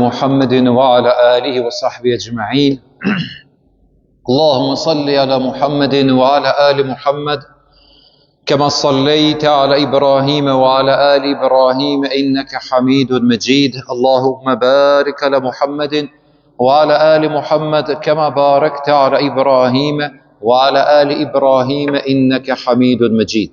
محمد وعلى آله وصحبه أجمعين اللهم صل على محمد وعلى آل محمد كما صليت على إبراهيم وعلى آل إبراهيم إنك حميد مجيد اللهم بارك على محمد وعلى آل محمد كما باركت على إبراهيم وعلى آل إبراهيم إنك حميد مجيد.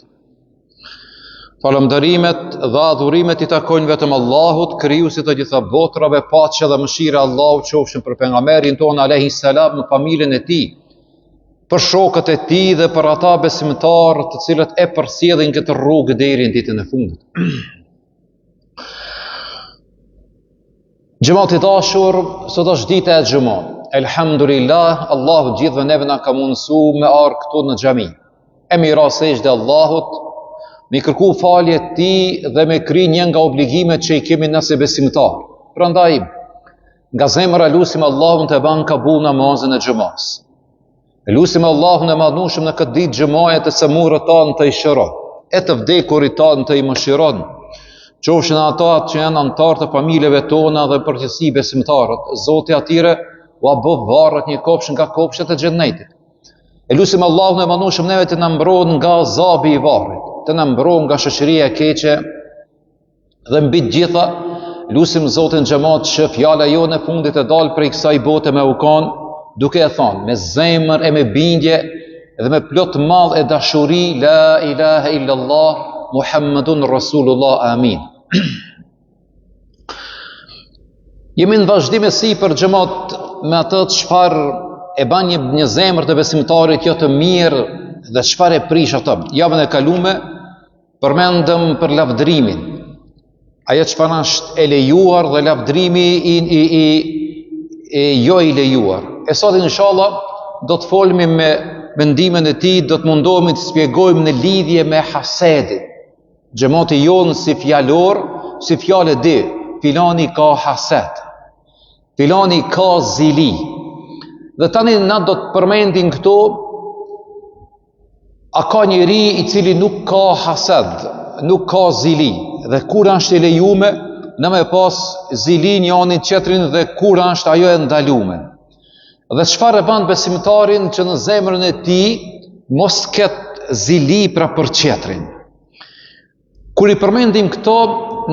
Falëndërimet dhe adhurimet I takojnë vetëm Allahut, krijuesit të gjitha botrave, paqja dhe mëshira e Allahut qofshin për pejgamberin tonë alayhi salam, në familjen e tij, për shokët e tij dhe për ata besimtarë të cilët e përsjellin këtë rrugë deri në ditën e fundit. Xhamati I dashur, sot është dita e xumës. Elhamdulillah, Allahu gjithëve neve na ka mundësuar me ardh këtu në xhami. E mirësesh dhe Allahut me kërku falje ti dhe me kry një nga obligimet që I kemi nëse besimtar. Prandaj, nga zemra lusim Allahun të ban kabul namazin e xumës. Lusim Allahun e madhnushëm në këtë ditë xumaje të semurët tanë të I shëron, e të vdekurit tanë të I mëshiron, qofshin ata që janë antarë të familjeve tona dhe përgjithësi besimtarët, Zoti atyre u bëv varret një kopsh nga kopshtet e xhennetit. E lusim Allahun e madhnushëm neve të na mbron nga azabi I varrit, të na mbron nga shoqëria e keqe dhe mbi të gjitha lusim Zotin xhamat që fjala jone në fundit e dal prej kësaj bote me ukon, duke e thënë me zemër e me bindje dhe me plot mall e dashuri la ilaha illallah Muhammadun Rasulullah amin. Jemi në vazhdim e sipër xhamat me atë çfarë e ban një zemër të besimtarit jo të mirë dhe çfarë e prish atë. Javën e kaluame përmendëm për lavdrimin. Ajo çfarë është e lejuar dhe lavdrimi jo I lejuar. E sot inshallah do të folmi me mendimin e tij, do të mundohemi të shpjegojmë në lidhje me hasedin. Xhamati jon si fjalor, si fjalë di, filani ka hased. Filani ka zili. Dhe tani na do të përmendim këto. A ka njeri I cili nuk ka hased, nuk ka zili, dhe kur është I lejume, në me pas zilin janin qetrin dhe kur është ajo e ndalume. Dhe çfarë bën besimtarin që në zemrën e tij mos ketë zili pra për qetrin. Kur I përmendim këto,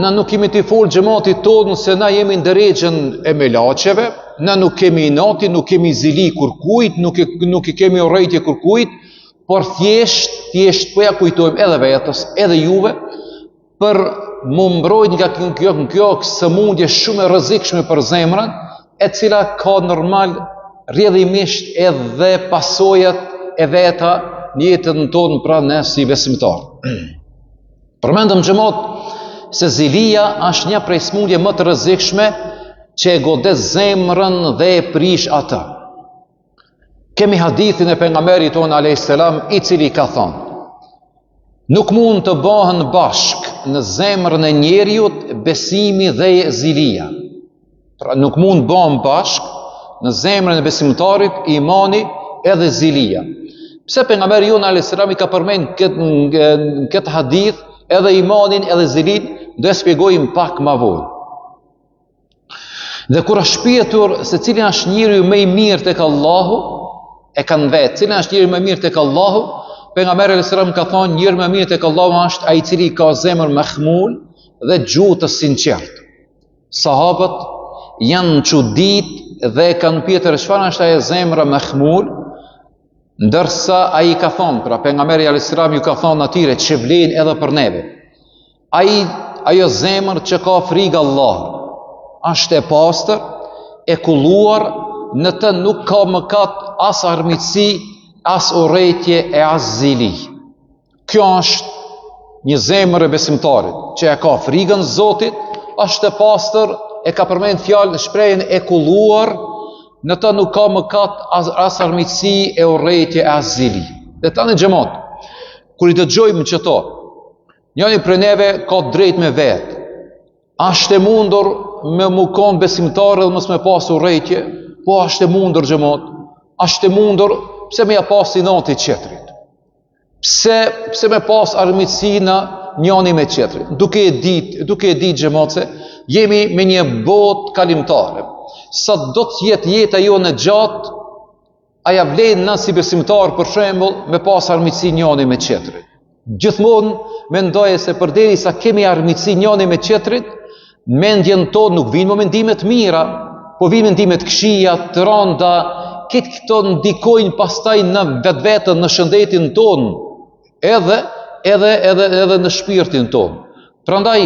na nuk kemi të folë xhamatit tonë se na jemi në drejtën e melaçeve, na nuk kemi inati, nuk kemi zili kërkujt, nuk I kemi urrejtje kërkujt, por thjesht po ja kujtojmë edhe vetës, edhe juve, për mu mbrojt nga kjo sëmundje shumë e rrezikshme për zemrën, e cila ka normal rrjedhimisht edhe pasojat e veta në jetën tonë pra ne si besimtar. Përmendëm xhamat se zilia është një prej sëmundje më të rrezikshme që e godet zemrën dhe e prish atë. Kemi hadithin e pejgamberit tonë alayhis salam I cili ka thënë: nuk mund të bëhen bashk në zemrën e njeriut besimi dhe zilia. Pra nuk mund bëhen bashk në zemrën e besimtarit imani edhe zilia. Pse pejgamberi jonë alayhis salam I ka përmend këtë hadith edhe imanin edhe zilin, do e shpjegojmë pak më vonë. Dhe kur është shpjetur se cili është njeriu më I mirë tek Allahu, e kanë vetë, cili është njëri më mirë tek Allahu, pejgamberi alayhis salam ka thonë njëri më mirë tek Allahu është ai I cili ka zemër mahmul dhe gjuhë të sinqertë. Sahabët janë çudit dhe kanë pyetur çfarë është ajo zemra mahmul, ndërsa ai ka thonë, pra pejgamberi alayhis salam ju ka thonë atyre që vlen edhe për neve. Ajo zemër që ka frikë Allahut, është e pastër, e kulluar, në të nuk ka mëkat as armiqësi, as urrejtje e as zili. Kjo është një zemër e besimtarit, që e ka frikën Zotit, është e pastër, e ka përmend fjalën shprehjen e kulluar, në të nuk ka mëkat as armiqësi e urrejtje e as zili. Dhe tani xhamat, kur I dëgjojmë çeto, njëri prej neve ka drejt me vetë. Është e mundur me mu kon besimtar dhe mos me pas urrejtje? Po është e mundur xhamat. Është e mundur pse me ja pas inati qetrit. Pse me pas armiqësi në njëri me qetrin. Duke e ditë xhamat se Jemi me një botë kalimtare. Sa do të jetë jeta jonë e gjatë, aja vlen na si besimtar për shembull me pas armiqsi njëri me tjetrin. Gjithmonë mendoj se përderisa kemi armiqsi njëri me tjetrin, mendjen tonë nuk vinë mendime të mira, po vinë mendime të këqija, të rënda, këto ndikojnë pastaj në vetveten, në shëndetin tonë, edhe në shpirtin tonë. Prandaj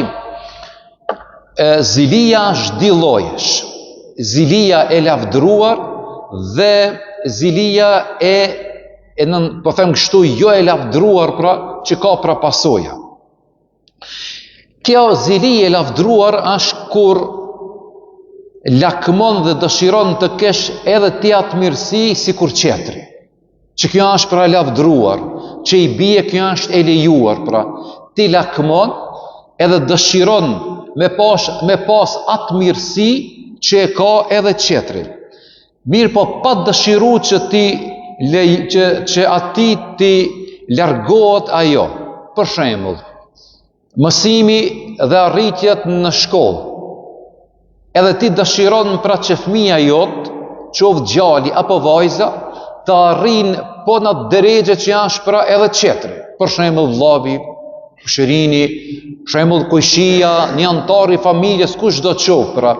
zilia është dy llojesh. Zilia e lavdruar dhe zilia po them kështu, jo e lavdruar, pra që ka pra pasoja. Kjo zili e lavdruar është kur lakmon dhe dëshiron të kesh edhe ti atë mirësi si kur qetri. Që kjo është pra lavdruar, që i bie kjo është e lejuar, pra ti lakmon edhe dëshiron me pas atë mirësi që e ka edhe qetri. Mirë po pa dëshiru që ati ti largohet ajo. Për shembull, mësimi dhe arritjet në shkollë. Edhe ti dëshiron pra që fëmia jot, qoftë djali apo vajza, të arrin po në drejgje që janë pra edhe qetri. Për shembull vllavi, shoqërini, për shembull kujshia, një antar i familjes, kush do të qoftë pra,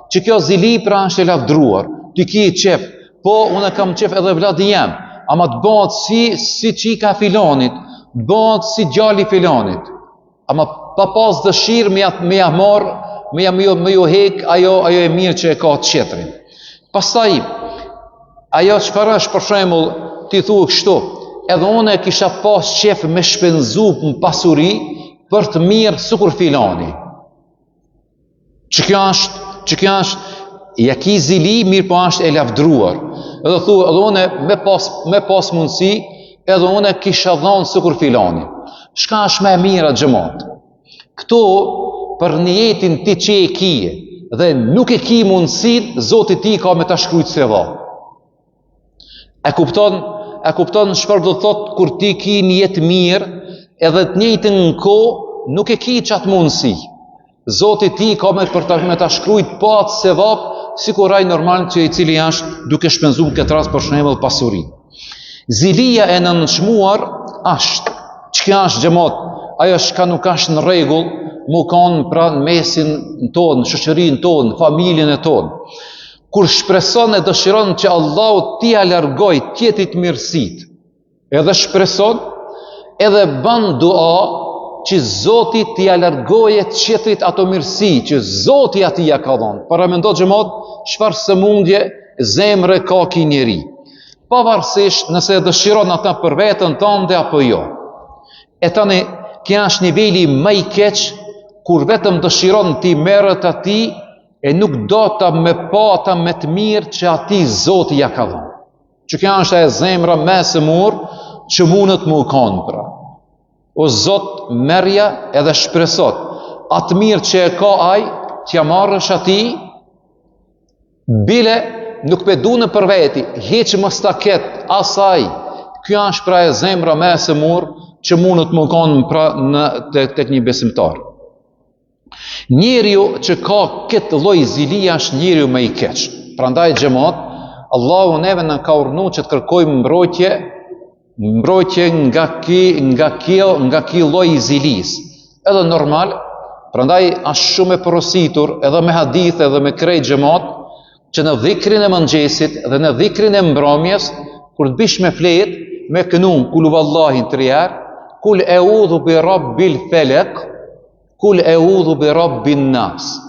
që kjo zili pra është e lavdruar. Ti ki qef, po unë kam qef edhe vladi jam, ama të bëhet si qika filonit, të bëhet si djali filonit. Ama pa pas dëshirë me ju hek ajo e mirë që e ka të qetrin. Pastaj ajo çfarë është, për shembull, ti thua kështu, edhe unë kisha pas qef me shpenzu në pasuri për të mirë sikur filani. Që kjo është ja ki zili, mirë po është e lavdruar. Edhe thua, edhe unë me pas mundësi, edhe unë kisha dhënë sikur filani. Shka është me mira xhamat? Këto për një jetin ti që e kije dhe nuk e ki mundësin, Zoti ti ka me ta shkrujt se va. E kupton çfarë do thot kur ti ki një jetë mirë edhe të njëjtën në kohë nuk e ki qatë mundësi. Zoti ti ka me ta shkrujt po atë se va, si kur ai normal që i cili është duke shpenzuar këtë rast për shembull pasurinë. Zilia e nënçmuar është, çka është xhamat? Ajo shka nuk është në rregull, mu kanë pra në mesin tonë, në shoqërinë tonë, familjen e tonë. Kur shpreson e dëshiron që Allahu t'i largoj tjetrit mirësit, edhe shpreson, edhe ban dua që Zoti t'i largoje tjetrit ato mirësi, që Zoti ati ja ka dhënë. Para mendo xhamat, çfarë sëmundje zemre ka ki njeri. Pavarësisht nëse dëshiron ata për veten tënde apo jo. E tani, kjo është niveli më i keq, kur vetëm dëshiron ti merret ati e nuk do ta me pa ata me të mirë që ati Zoti ja ka dhënë. Që kjo është e zemra më e smur që mundet më kanë pra. O Zot, merja edhe shpresot atë mirë që e ka ai, t'ja marrësh ati, bile nuk pe du në për veti, heq mos ta ket asaj. Kjo është pra e zemra më e smur që mundet më kanë pra tek një besimtar. Njeriu që ka këtë lloj zilia është njeriu më i keq. Prandaj xhamat, Allahu neve na ka urdhëruar që të kërkojmë mbrojtje nga ky lloj zilis. Edhe normal, prandaj është shumë e porositur edhe me hadith edhe me krejt xhamat që në dhikrin e mëngjesit dhe në dhikrin e mbrëmjes, kur të bish me flet, me kënum kul huwallahin 3 herë, kul eudhu bi rabbil falaq, kul eudhu bi rabbin nas.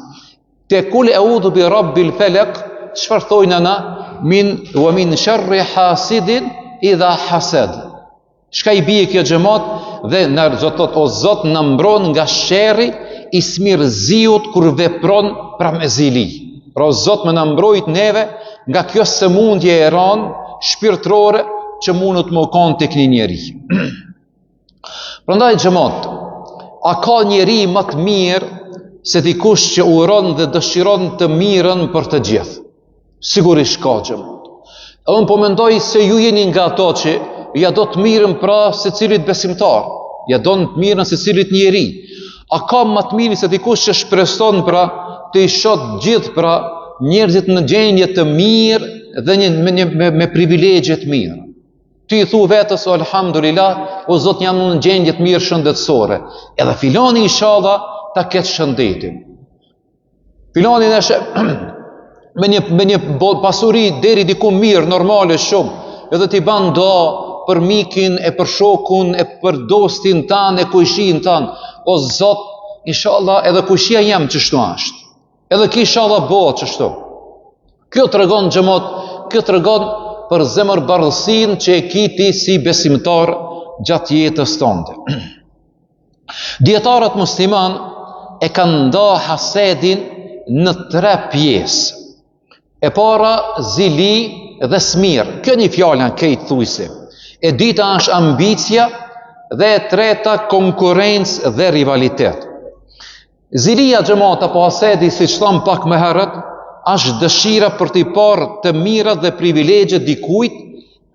Te kul eudhu bi rabbil falaq, çfarë thojnë ana? Wa min sharri hasidin idha hasad. Çka i bie kjo xhamat dhe na thot o Zot na mbron nga sherri i smirziut kur vepron pra me zili. Pra o Zot më na mbrojt neve nga kjo sëmundje e rënë shpirtërore që mundet më kanë tek një njeri. Prandaj xhamat, a ka njeri më të mirë se dikush që uron dhe dëshiron të mirën për të gjithë? Sigurisht ka xhamat. Unë po mendoj se ju jeni nga ato që ja do të mirën pra secilit besimtar, ja do të mirën secilit njeri. A ka më të mirë se dikush që shpreson pra të i shot gjithë pra njerëzit në gjendje të mirë dhe me privilegje të mirë. Ti i thu vetës, o alhamdulillah, o Zot jam në gjendje të mirë shëndetësore. Edhe filoni inshallah ta ketë shëndetin. Filoni me një pasuri deri diku mirë, normale shumë, edhe ti ban do për mikin, e për shokun, e për dostin tanë, e kujshin tanë. O Zot, inshallah edhe kujshia jam qështu ashtë. Edhe ki inshallah bëhet qështu. Kjo të regon gjëmot, kjo të regon për zemër bardhësin që e ki ti si besimtar gjatë jetës tënde. Dietarët musliman e kanë nda hasedin në 3 pjesë. E para zili dhe smir. Kjo një fjalën kejtë thujse. E dita është ambicia dhe e treta konkurencë dhe rivalitet. Zilia gjëmata po hasedi, si që thamë pak më herët, është dëshira për t'i parë të mirat dhe privilegjet dikujt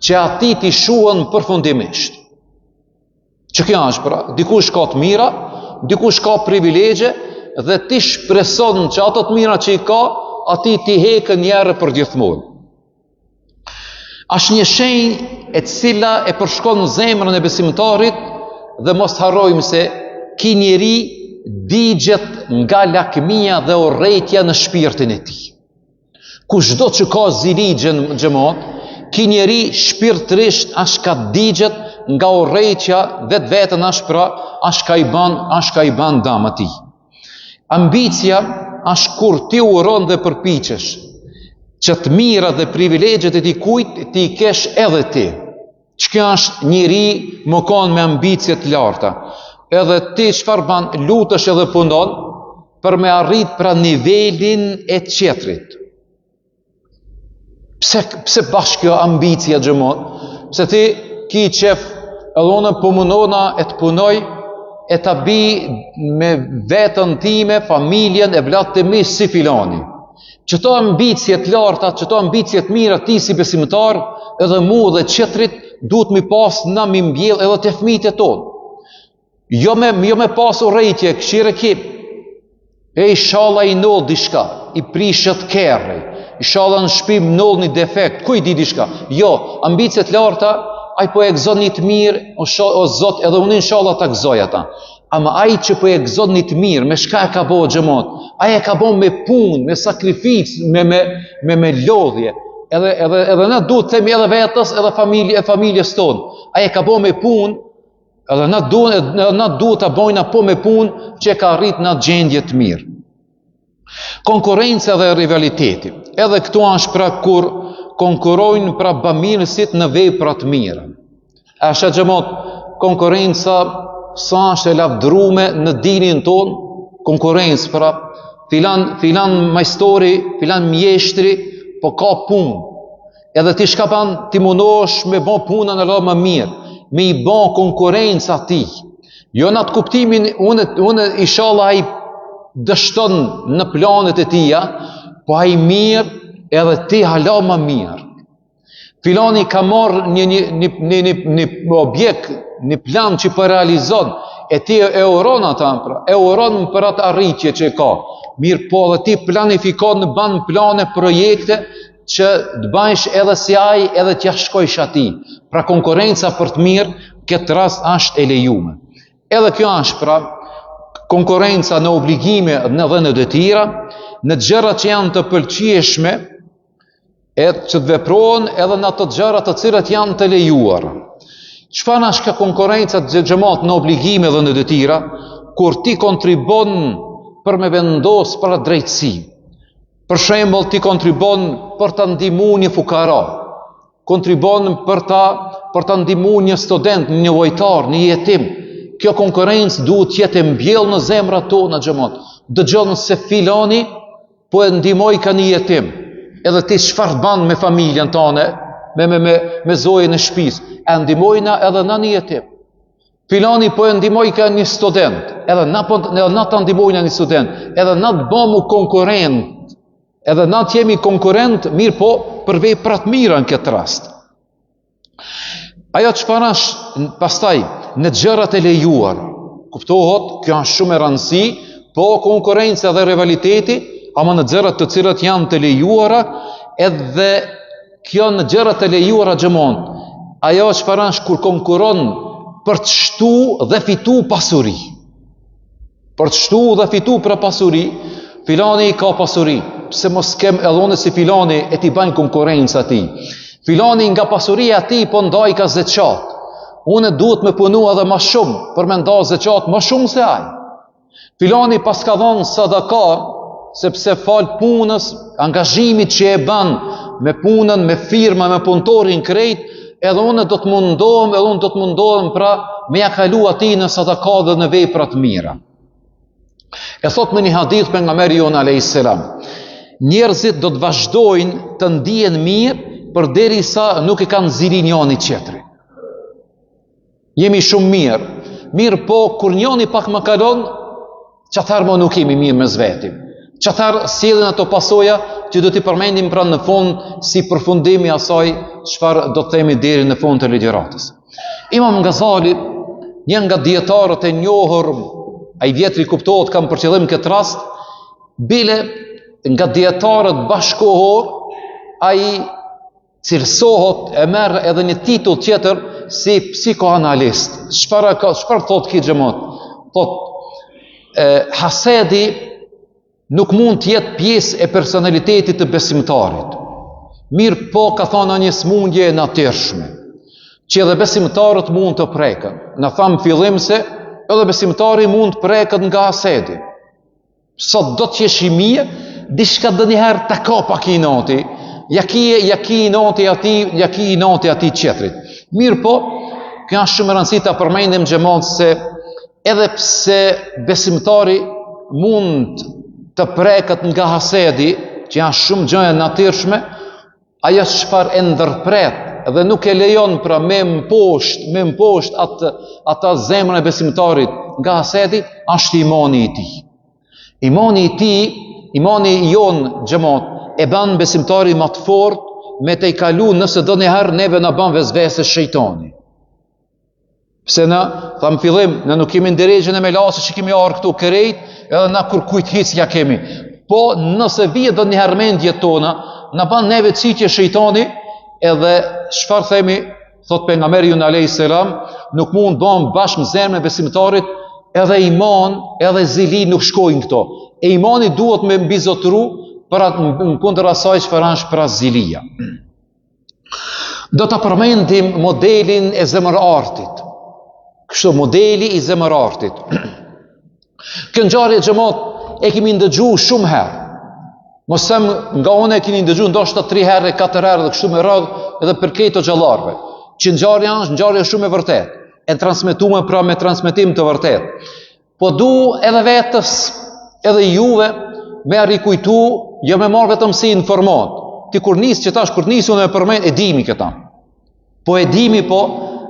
që ati t'i shuhen përfundimisht. Që kjo është pra, dikush ka të mira, dikush ka privilegje dhe ti shpreson që ato të mira që i ka, ati t'i hekën njerë për gjithmonë. Është një shenjë e cila e përshkon zemrën e besimtarit dhe mos harrojmë se ki njeri digjet nga lakmia dhe urrejtja në shpirtin e tij. Kushdo që ka zili gjemot, ki njeri shpirtërisht ashtë ka digjet nga urrejtja vetë vetën ashtë ka i ban damë ati. Ambicia ashtë kur ti uron dhe përpiqesh që të mira dhe privilegjet e dikujt ti kesh edhe ti. Që kjo është njeri më kanë me ambicje të larta. Edhe ti çfarë ban, lutesh edhe punon për me arrit pra nivelin e tjetrit. Pse bashkë kjo ambicia gjëmon? Pse ti ki qef edhe unë pëmunona e të punoj e të bi me vetën time, familjen e vlatë të mi si filani. Qëto ambicje të larta, qëto ambicje të mira ti si besimtar, edhe mu dhe qetrit duhet mi pas na mi mbjell edhe të fëmijët e tonë. Jo me pas urrejtje, këshire ki, e inshallah i noll dishka, i prishet kerri, inshallah në shpim noll një defekt, ku i di dishka? Jo, ambicjet larta, aj po e gëzon një të mirë, o Zot, edhe unë inshallah ta gëzoj ata. Ama aj që po e gëzon një të mirë, me shka e ka bo gjëmot? Aj e ka bo me punë, me sakrificë, me lodhje. Edhe na duhet themi edhe vetës, edhe familjes tonë. Aj e ka bo me punë, edhe na duhet të bojna po me punë që ka arrit në gjendje të mirë. Konkurenca dhe rivaliteti. Edhe këtu është pra kur konkurojnë pra bamirësit në vepra të mira. Ashtë gjëmot, konkurenca sa është e lavdrume në dinin tonë, konkurencë pra filan majstori, filan mjeshtri, po ka punë. Edhe ti shka ban, ti mundosh me bon punën e la më mirë, me i bon konkurencë ati. Jo në atë kuptimin, unë inshallah ai dështon në planet e tia, po ai mirë edhe ti hala më mirë. Filani ka marrë një objekt, një plan që për realizon, e ti e uron ata, e uron për atë arritje që ka. Mirë po dhe ti planifikon në ban plane, projekte, që të bajsh edhe si aj, edhe t'ja shkojsh ati. Pra konkurenca për të mirë, këtë rast është e lejume. Edhe kjo është pra konkurenca në obligime dhe në detyra, në gjëra që janë të pëlqyeshme, që të veprohen edhe në ato gjëra të cilat janë të lejuar. Çfarë është kjo konkurenca gjëmat në obligime dhe në detyra, kur ti kontribon për me vendos për drejtësi. Për shembull, ti kontribon për ta ndihmuar një fukara, kontribon për ta ndihmuar një student, një nevojtar, një jetim. Kjo konkurrencë duhet të jetë mbjellë në zemrat tona xhamat. Dëgjon se filani po e ndihmoj ka një jetim. Edhe ti çfarë bën me familjen tënde, me zojën e shtëpisë, e ndihmojna edhe në një jetim. Filani po e ndihmoj ka një student, edhe na ta ndihmojna një student, edhe na të bëmu konkurrent. Edhe na të jemi konkurrent, mirë po për vepra të mira në këtë rast. Ajo çfarë është pastaj në gjërat e lejuar, kuptohet, kjo është shumë e rëndësi, po konkurenca dhe rivaliteti ama në gjërat të cilat janë të lejuara, edhe kjo në gjërat të lejuara xhamon, ajo çfarë është kur konkuron për të shtu dhe fitu pasuri. Për të shtu dhe fitu për pasuri, filani ka pasuri, pse mos kem edhe si filani e ti bajnë konkurencë ati. Filani nga pasuria ati po ndaj ka zeqat. Unë duhet me punu edhe ma shumë për me nda zeqat ma shumë se aj. Filani pas ka dhonë sadaka, sepse falë punës, angazhimit që e banë me punën, me firma, me punëtorin krejt, edhe unë do të mundohem, pra me ja kalu ati në sadaka dhe në veprat mira. E thot me një hadith për nga meri jonë a.s. Njerëzit do të vazhdojnë të ndihen mirë për deri sa nuk e kanë zili njani qetri. Jemi shumë mirë po kur njani pak më kalon, qëtër më nuk jemi mirë me zvetim. Qëtër sjellin ato pasoja që do t'i përmendim pra në fund si përfundimi asaj çfarë do të themi deri në fund të ligjëratës. Imam Ghazali, një nga dietarët e njohur, ai vjetri kuptohet kam për qëllim këtë rast, bile nga dietarët bashkohor, ai cilësohet e merr edhe një titull tjetër si psikoanalist. Çfarë thot kjo xhamat? Thot hasedi nuk mund të jetë pjesë e personalitetit të besimtarit. Mirë po ka thënë një smundje e natyrshme, që edhe besimtarët mund të preken. Në thamë fillim se edhe besimtari mund të preket nga hasedi. Sot do të jesh i mirë, diçka dënjëherë të ka pak i noti, ja ki i noti ati qetrit. Mirë po, kjo është shumë rëndësi ta përmendim xhamat se edhe pse besimtari mund të preket nga hasedi, që janë shumë gjëja natyrshme, ajo çfarë e ndërpret dhe nuk e lejon pra me mposht ata zemrën e besimtarit nga hasedi, është imani i tij. Imani i jon xhamat e bën besimtari më të fortë me të i kalu nëse do njëherë neve në ban vezvese shejtani. Pse na, thamë fillim, në nuk kemi ndërejgjën e me lasë që kemi arë këtu kërejt, edhe na kur kujt hicja kemi. Po nëse vije do një hermendje tona, në ban neve citje shejtani, edhe çfarë themi, thot pejgamberi a.s. nuk mund bën bashkë në zemrën e besimtarit, edhe iman, edhe zili nuk shkojnë këto. E imani duhet me mbizotru për atë në kundër asaj çfarë është pra zilia. Do të përmendim modelin e zemërartit. Kështu modeli i zemërartit. Kjo ngjarje xhamat e kemi ndëgju shumë herë. Mosem nga unë e keni ndëgju ndoshta 3 herë, 4 herë dhe kështu me radhë edhe për këto xhallarëve. Që ngjarja është ngjarje shumë e vërtetë, e transmetuar pra me transmetim të vërtetë. Po du edhe vetës, edhe juve me rikujtu, jo me marrë vetëm si informat. Ti kur nis që tash kur nisun e përmend e dimi këta. Po e dimi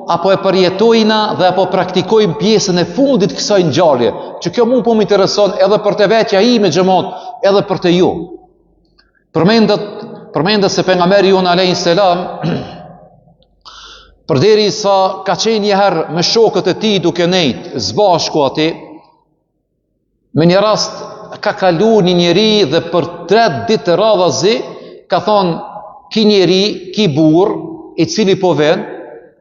apo e përjetojna dhe apo praktikojmë pjesën e fundit kësaj ngjarje, që kjo mund po më intereson edhe për të vetja ime xhamat, edhe për të ju. Përmendet se pejgamberi jon a.s. përderisa ka qenë një herë me shokët e tij duke nejt zbashku aty, me një rast ka kalu një njeri dhe për 3 ditë të radhazi ka thonë ki njeri, ki burr i cili po ven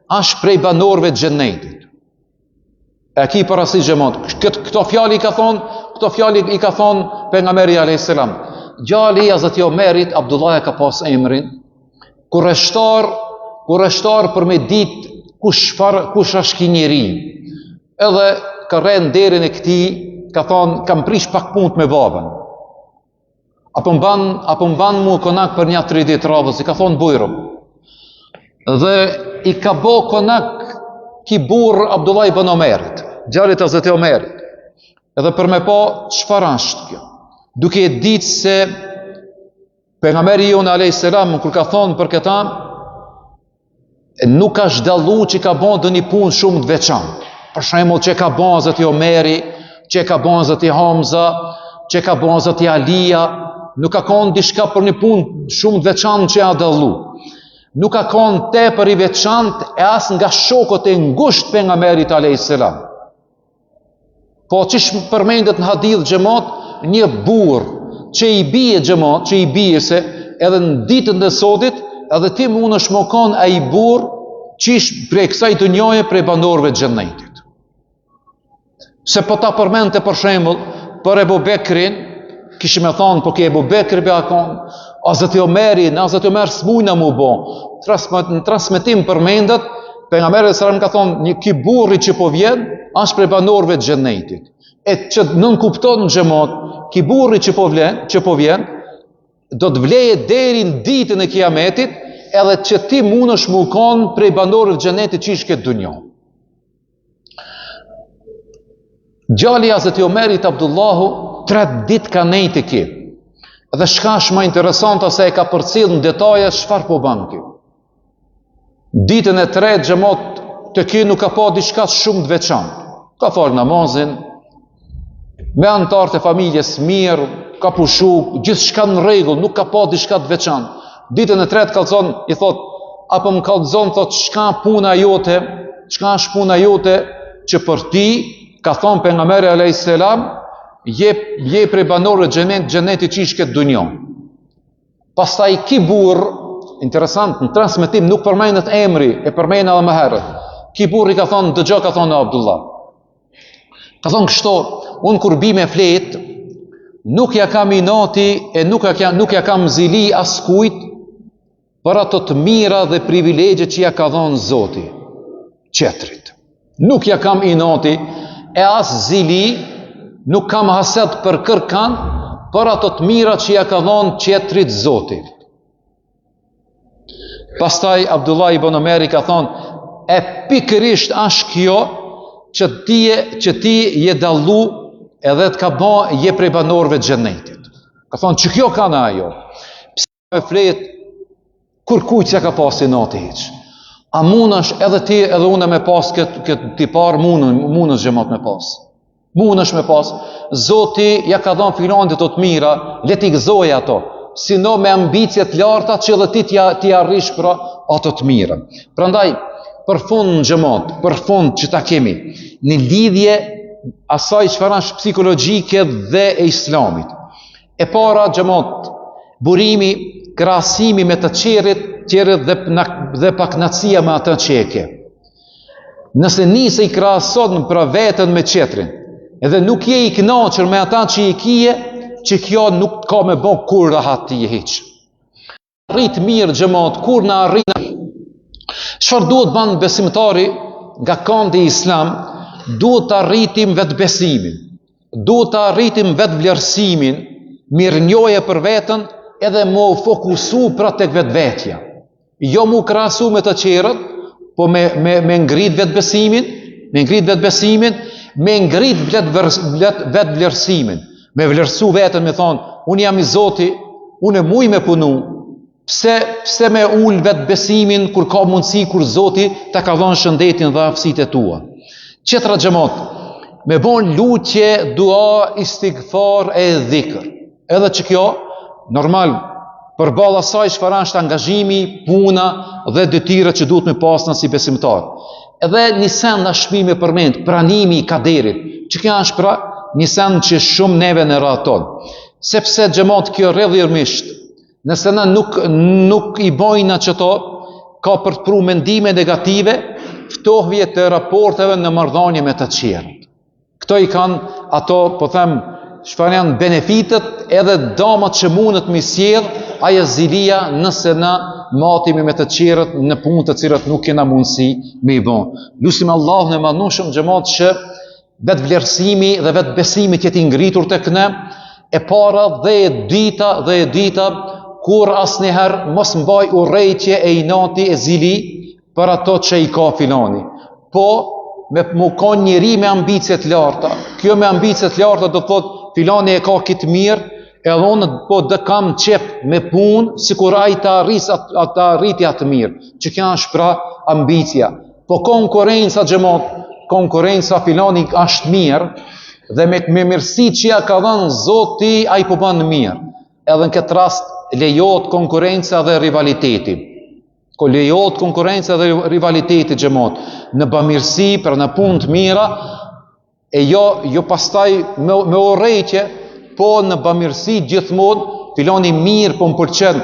është prej banorëve të xhenetit. E ki parasysh xhamat. Këto fjalë i ka thonë pejgamberi a.s. Gjali i Hazreti Omerit, Abdullah ka pas emrin, kurreshtar për me ditë kush është ky njeri. Edhe ka rënë derën e këtij, ka thonë kam prish pak punë me babën. Apo mban mu konak për një 3 ditë radhës, i ka thonë bujrum. Dhe i ka bo konak ki burr Abdullah ibn Omerit, gjallit Hazreti Omerit. Edhe për me po çfarë është kjo? Duke e ditë se pejgamberi jon a.s. kur ka thonë për këta, nuk ka dallu që ka bën ndonjë punë shumë të veçantë. Për shembull që ka bën Hazreti Omeri, që ka bën Hazreti Hamza, që ka bën Hazreti Alia, nuk ka qenë diçka për një punë shumë të veçantë që ja dallu. Nuk ka qenë tepër i veçantë e as nga shokët e ngushtë pejgamberit a.s. Po çish përmendet në hadith xhamat, një burr që i bie xhamat, që i bie se edhe në ditën e sotit, edhe ti mundesh më kon ai burr qish prej kësaj dunjoje prej banorëve të xhennetit. Se po ta përmendte për shembull për Ebu Bekrin, kishim e thonë, po ke Ebu Bekri be akon, Hazreti Omerin, Hazreti Omer s'mujna mu bo. Në transmetim përmendet, pejgamberi sallallahu ka thonë, një ky burri që po vjen, është prej banorëve të xhennetit. E që nën kupton në xhamat, ky burri që po vjen, do të vleje deri në ditën e kiametit, edhe që ti mundesh mu kon prej banorëve të xhennetit që ish këtë dunjë. Gjali i Hazreti Omerit Abdullahu 3 ditë ka nejtë ki. Dhe shka është më interesante se e ka përcjell në detaje çfarë po bën ki. Ditën e 3 xhamat të ki nuk ka pa diçka shumë të veçantë. Ka fal namazin, me anëtarët e familjes mirë, ka pushu, gjithçka në rregull, nuk ka pa diçka të veçantë. Ditën e 3 kallzon, i thot, apo më kallzon, thot, çka është puna jote që për ti, ka thonë pejgamberi alayhis salam, je prej banorëve të xhenetit që ish këtë dunjë. Pastaj ki burr, interesant, në transmetim nuk përmendet emri, e përmend edhe më herët. Ki burri ka thonë, dëgjoj, ka thonë Abdullah. Ka thonë kështu, unë kur bi me flet, nuk ja kam inati e nuk ja kam zili askujt për ato të mira dhe privilegje që ja ka dhënë Zoti qetrit. Nuk ja kam inati e as zili, nuk kam haset për kërkan për ato të mira që ja ka dhënë qetrit Zoti. Pastaj Abdullah ibn Omeri ka thonë, e pikërisht është kjo që ti je dallu edhe të ka ba je prej banorëve të xhenetit. Ka thonë që kjo ka në ajo. Pse me flet kur kujt që ka pasi natë hiç. A mundesh edhe ti edhe unë me pas këtë tipar mundesh xhamat me pas. Mundesh me pas. Zoti ja ka dhënë filanit të mira, le ti gëzoj ato. Sino me ambicie të larta që edhe ti arrish pra ato të mira. Prandaj për fund në xhamat, për fund që ta kemi në lidhje asaj çfarë është psikologjike dhe e islamit. E para xhamat, burimi, krahasimi me të qerit dhe paknacia me atë që e ke. Nëse nisi i krahason për veten me qetrin, edhe nuk je i kënaqur me ata që i kije, që kjo nuk ka me bë kur rahati hiç. Rrit mirë xhamat, kur na arrin. Çfarë duhet bën besimtari nga kandi i Islam? Duhet të arritim vetë besimin, duhet të arritim vetë vlerësimin, mirënjohje për vetën, edhe më fokusu pra tek vetë vetja. Jo mu krahasu me të qerët, po me ngrit vetë besimin, me ngrit vetë vlerësimin, me vlerësu vetën, me thonë, unë jam i Zoti, unë e muj me punu, pse me ullë vetë besimin, kur ka mundësi, kur Zoti ta ka dhënë shëndetin dhe aftësitë e tua. Qetra xhamat, me bon lutje, dua, istighfar e dhikr. Edhe që kjo, normal, përballë asaj çfarë është angazhimi, puna dhe detyrat që duhet me pasna si besimtar. Edhe një send na shpimi përmend, pranimi i kaderit, që kjo është pra një send që shumë neve në raton. Sepse xhamat kjo rrjedhirmisht, nëse na nuk i bojna çto, ka për të pru mendime negative, ftohvje të raporteve në marrëdhënie me të tjerët. Këto i kanë ato, po them, çfarë janë benefitet edhe damat që mundet me sjell ajo zilia nëse na matimi me të tjerët në punë të cilat nuk kena mundësi me i bën. Lutim Allahun e madhnushëm xhamat që vetë vlerësimi dhe vetë besimi të jetë i ngritur tek ne, e para dhe e dita kur asnjëherë mos mbaj urrëtie e inati e zili për ato që i ka filani. Po, me më ka njëri me ambicie të larta. Kjo me ambicie të larta do të thotë filani e ka kitë mirë, edhe unë po dë kam qep me punë, sikur ai ta arriti atë mirë. Që kjo është pra ambicia. Po konkurenca xhamat, konkurenca filani është mirë, dhe me mirësi që ja ka dhënë Zoti, ai po bën mirë. Edhe në këtë rast lejohet konkurenca dhe rivaliteti. Lejohet konkurenca dhe rivaliteti xhamat në bamirësi për në punë të mira, e jo pastaj me urrëtie, po në bamirësi gjithmonë, filoni mirë po më pëlqen,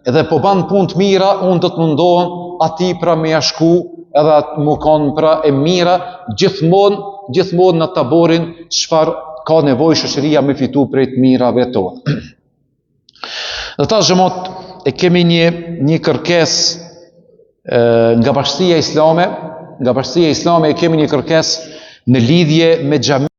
edhe po ban punë të mira, unë do të mundohem ati pra me jashku, edhe atë më kanë pra e mira, gjithmonë në taborin çfarë ka nevojë shoqëria me fitu prej të mirave tona. Dhe ta xhamot e kemi një kërkesë nga bashkësia islame e kemi një kërkesë në lidhje me xhami